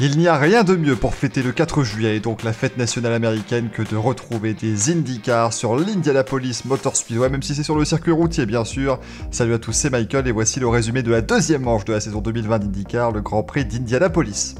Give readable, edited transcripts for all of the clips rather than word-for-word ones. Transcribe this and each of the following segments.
Il n'y a rien de mieux pour fêter le 4 juillet, donc la fête nationale américaine, que de retrouver des IndyCars sur l'Indianapolis Motor Speedway, même si c'est sur le circuit routier bien sûr. Salut à tous, c'est Michael et voici le résumé de la deuxième manche de la saison 2020 d'IndyCar, le Grand Prix d'Indianapolis.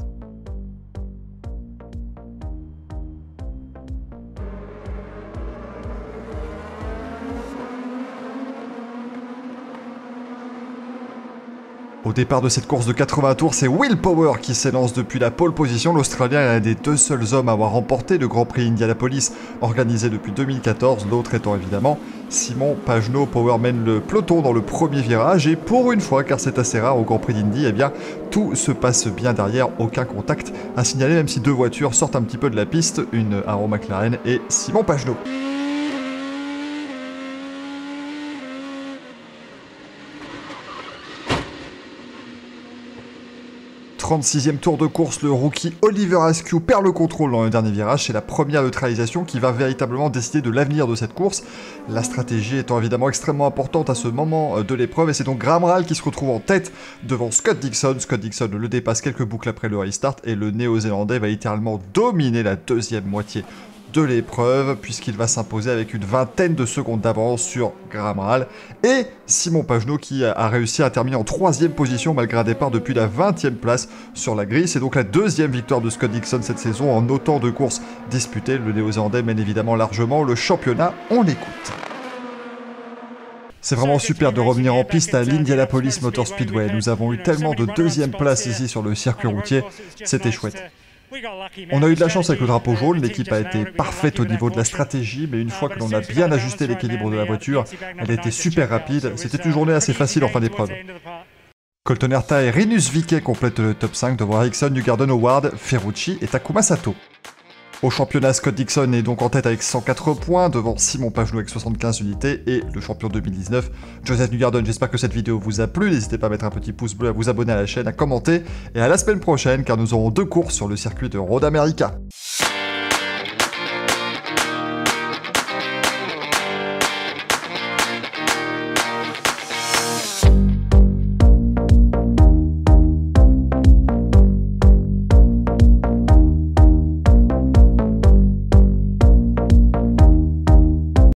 Au départ de cette course de 80 tours, c'est Will Power qui s'élance depuis la pole position. L'Australien est l'un des deux seuls hommes à avoir remporté le Grand Prix Indianapolis organisé depuis 2014, l'autre étant évidemment Simon Pagenaud. Power mène le peloton dans le premier virage et pour une fois, car c'est assez rare au Grand Prix d'Indy, eh bien tout se passe bien derrière, aucun contact à signaler même si deux voitures sortent un petit peu de la piste, une Arrow McLaren et Simon Pagenaud. 36e tour de course, le rookie Oliver Askew perd le contrôle dans le dernier virage. C'est la première neutralisation qui va véritablement décider de l'avenir de cette course. La stratégie étant évidemment extrêmement importante à ce moment de l'épreuve et c'est donc Graham Rahal qui se retrouve en tête devant Scott Dixon. Scott Dixon le dépasse quelques boucles après le restart et le néo-zélandais va littéralement dominer la deuxième moitié de l'épreuve puisqu'il va s'imposer avec une vingtaine de secondes d'avance sur Graham Rahal et Simon Pagenaud qui a réussi à terminer en 3e position malgré un départ depuis la 20e place sur la grille. C'est donc la deuxième victoire de Scott Dixon cette saison en autant de courses disputées. Le néo-zélandais mène évidemment largement le championnat, on l'écoute. C'est vraiment super de revenir en piste à l'Indianapolis Motor Speedway. Nous avons eu tellement de deuxième place ici sur le circuit routier, c'était chouette. On a eu de la chance avec le drapeau jaune, l'équipe a été parfaite au niveau de la stratégie, mais une fois que l'on a bien ajusté l'équilibre de la voiture, elle a été super rapide, c'était une journée assez facile en fin d'épreuve. Colton Herta et Rinus VeeKay complètent le top 5 devant Ericsson, Newgarden, Howard, Ferrucci et Takuma Sato. Au championnat, Scott Dixon est donc en tête avec 104 points, devant Simon Pagenaud avec 75 unités et le champion 2019, Joseph Newgarden. J'espère que cette vidéo vous a plu, n'hésitez pas à mettre un petit pouce bleu, à vous abonner à la chaîne, à commenter, et à la semaine prochaine car nous aurons deux courses sur le circuit de Road America.